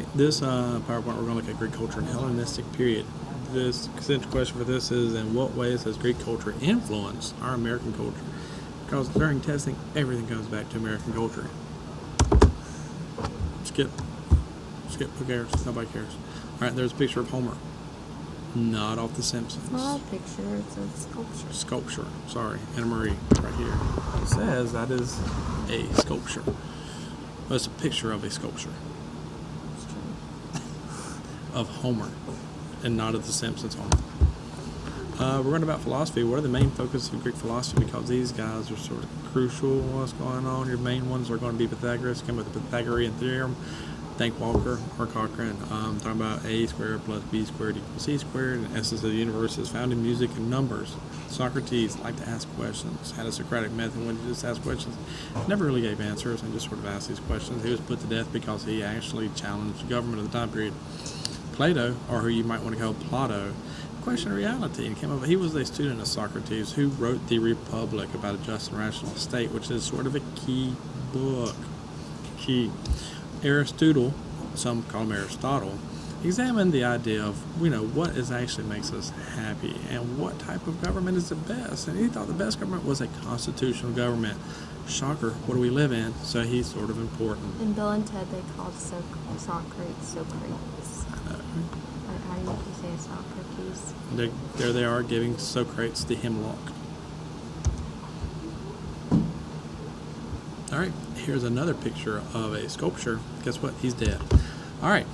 right, this PowerPoint we're going to look at Greek culture in Hellenistic period. This essential question for this is, in what ways has Greek culture influenced our American culture? Because during testing, everything comes back to American culture. Skip, who cares? Nobody cares. All right, there's a picture of Homer. Not off The Simpsons. It's not a picture, it's a sculpture. Sculpture, sorry, Anna Marie, right here. It says that is a sculpture. Well, it's a picture of a sculpture. It's true. Of Homer, and not of The Simpsons Homer. We're going about philosophy. What are the main focuses of Greek philosophy? Because these guys are sort of crucial. What's going on? Your main ones are going to be Pythagoras, come with the Pythagorean theorem. Think Walker or Cochrane. Talking about a squared plus b squared equals c squared. And the essence of the universe is found in music and numbers. Socrates liked to ask questions. Had a Socratic method when he just asked questions. Never really gave answers and just sort of asked these questions. He was put to death because he actually challenged the government of the time period. Plato, or who you might want to call Plato, questioned reality and came up. He was a student of Socrates who wrote the Republic about a just and rational state, which is sort of a key book. Aristotle, some call him Aristotle, examined the idea of, what is actually makes us happy and what type of government is the best. And he thought the best government was a constitutional government. Shocker, what do we live in? So he's sort of important. In Bill and Ted, they called Socrates. I know. How do you say Socrates? There they are giving Socrates the hemlock. All right, here's another picture of a sculpture. Guess what? He's dead. All right,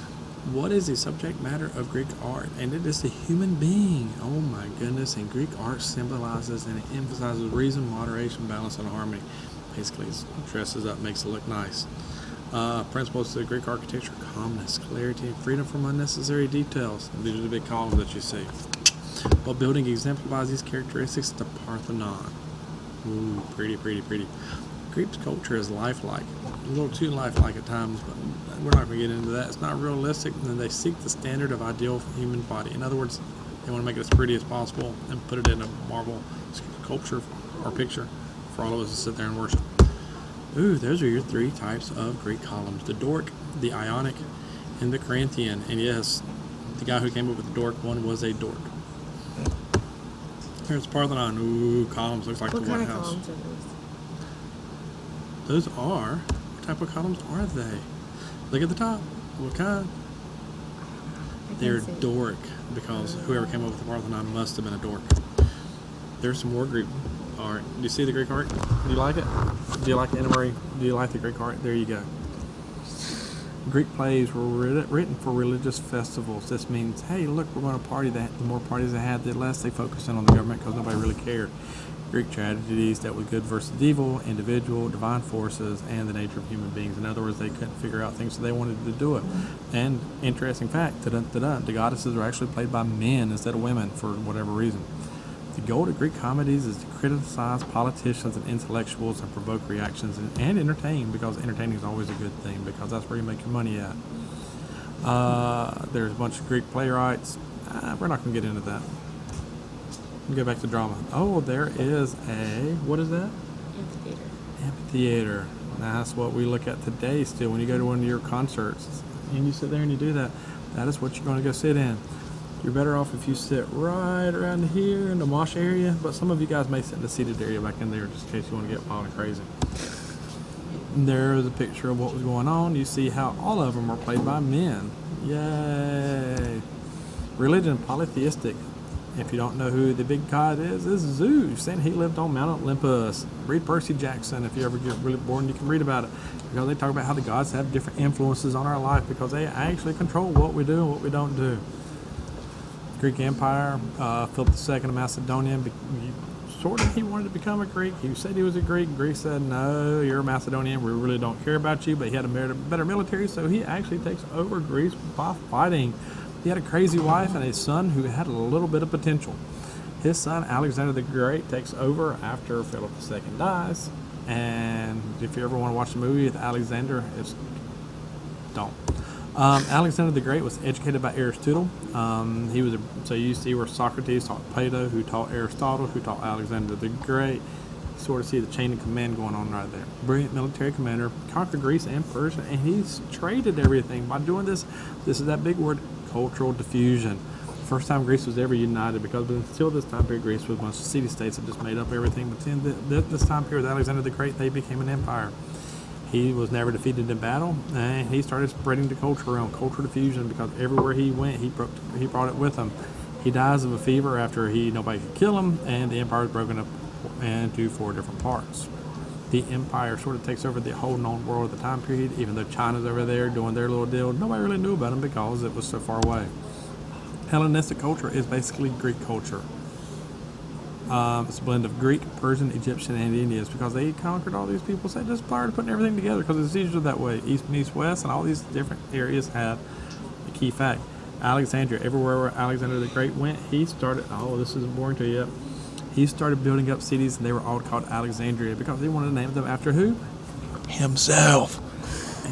what is the subject matter of Greek art? And it is the human being. Oh my goodness, and Greek art symbolizes and it emphasizes reason, moderation, balance, and harmony. Basically, it dresses up, makes it look nice. Principles to Greek architecture: calmness, clarity, and freedom from unnecessary details. These are the big columns that you see. While building exemplifies these characteristics, the Parthenon. Ooh, pretty. Greek culture is lifelike, a little too lifelike at times, but we're not going to get into that. It's not realistic, and they seek the standard of ideal human body. In other words, they want to make it as pretty as possible and put it in a marble sculpture or picture for all of us to sit there and worship. Ooh, those are your three types of Greek columns: the Doric, the Ionic, and the Corinthian. And yes, the guy who came up with the Doric one was a dork. Here's Parthenon. Ooh, columns. Looks like What the White kind of House. columns are those? Those are, what type of columns are they? Look at the top. What kind? They're Doric, because whoever came up with the Parthenon must have been a dork. There's some more Greek art. Do you see the Greek art? Do you like it? Do you like Anna Marie? Do you like the Greek art? There you go. Greek plays were written for religious festivals. This means, hey, look, we're going to party. The more parties they had, the less they focused in on the government because nobody really cared. Greek tragedies dealt with good versus evil, individual, divine forces, and the nature of human beings. In other words, they couldn't figure out things, so they wanted to do it. And interesting fact, the goddesses are actually played by men instead of women for whatever reason. The goal of Greek comedies is to criticize politicians and intellectuals and provoke reactions and entertain, because entertaining is always a good thing because that's where you make your money at. There's a bunch of Greek playwrights. We're not going to get into that. Go back to drama. Oh, there is a, what is that? Amphitheater. That's what we look at today still. When you go to one of your concerts and you sit there and you do that, that is what you're going to go sit in. You're better off if you sit right around here in the mosh area, but some of you guys may sit in the seated area back in there just in case you want to get wild and crazy. There's a picture of what was going on. You see how all of them are played by men. Yay! Religion, polytheistic. If you don't know who the big god is Zeus, and he lived on Mount Olympus. Read Percy Jackson if you ever get really bored and you can read about it, because they talk about how the gods have different influences on our life because they actually control what we do and what we don't do. Greek Empire, Philip II of Macedonia, he wanted to become a Greek. He said he was a Greek. Greece said, no, you're a Macedonian. We really don't care about you, but he had a better military, so he actually takes over Greece by fighting. He had a crazy wife and a son who had a little bit of potential. His son, Alexander the Great, takes over after Philip II dies. And if you ever want to watch a movie with Alexander, don't. Alexander the Great was educated by Aristotle. So you see where Socrates taught Plato, who taught Aristotle, who taught Alexander the Great. sort of see the chain of command going on right there. Brilliant military commander, conquered Greece and Persia, and he's traded everything by doing this. This is that big word, cultural diffusion. First time Greece was ever united, because until this time period, Greece was a bunch of city-states that just made up everything. But then this time period, with Alexander the Great, they became an empire. He was never defeated in battle, and he started spreading the culture around, cultural diffusion, because everywhere he went, he brought it with him. He dies of a fever after nobody could kill him, and the empire is broken up into 4 different parts. The empire sort of takes over the whole known world at the time period, even though China's over there doing their little deal. Nobody really knew about them because it was so far away. Hellenistic culture is basically Greek culture. It's a blend of Greek, Persian, Egyptian, and Indians, because they conquered all these people. So they just started putting everything together because it's easier that way. East meets west, and all these different areas had a key fact. Alexandria, everywhere where Alexander the Great went, he started, this isn't boring to you, he started building up cities, and they were all called Alexandria because they wanted to name them after who? Himself.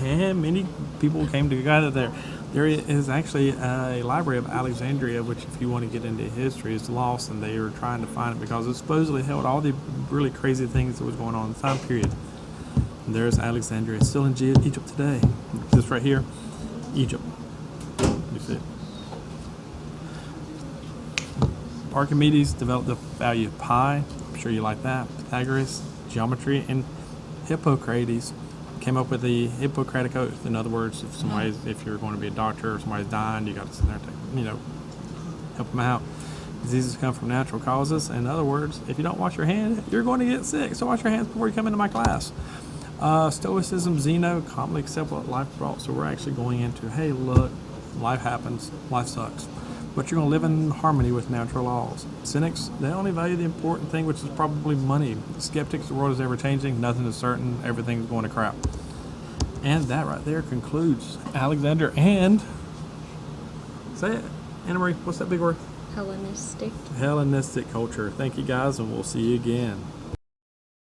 And many people came together there. There is actually a library of Alexandria, which, if you want to get into history, is lost, and they were trying to find it because it supposedly held all the really crazy things that was going on in the time period. And there's Alexandria, still in Egypt today. This right here, Egypt. You see it. Archimedes developed the value of pi. I'm sure you like that. Pythagoras, geometry, and Hippocrates came up with the Hippocratic Oath. In other words, if you're going to be a doctor or somebody's dying, you got to sit there and help them out. Diseases come from natural causes. In other words, if you don't wash your hands, you're going to get sick. So wash your hands before you come into my class. Stoicism, Zeno, commonly accept what life brought. So we're actually going into, hey, look, life happens, life sucks, but you're going to live in harmony with natural laws. Cynics, they only value the important thing, which is probably money. Skeptics, the world is ever changing, nothing is certain, everything's going to crap. And that right there concludes Alexander and, say it, Anna Marie, what's that big word? Hellenistic. Hellenistic culture. Thank you guys, and we'll see you again.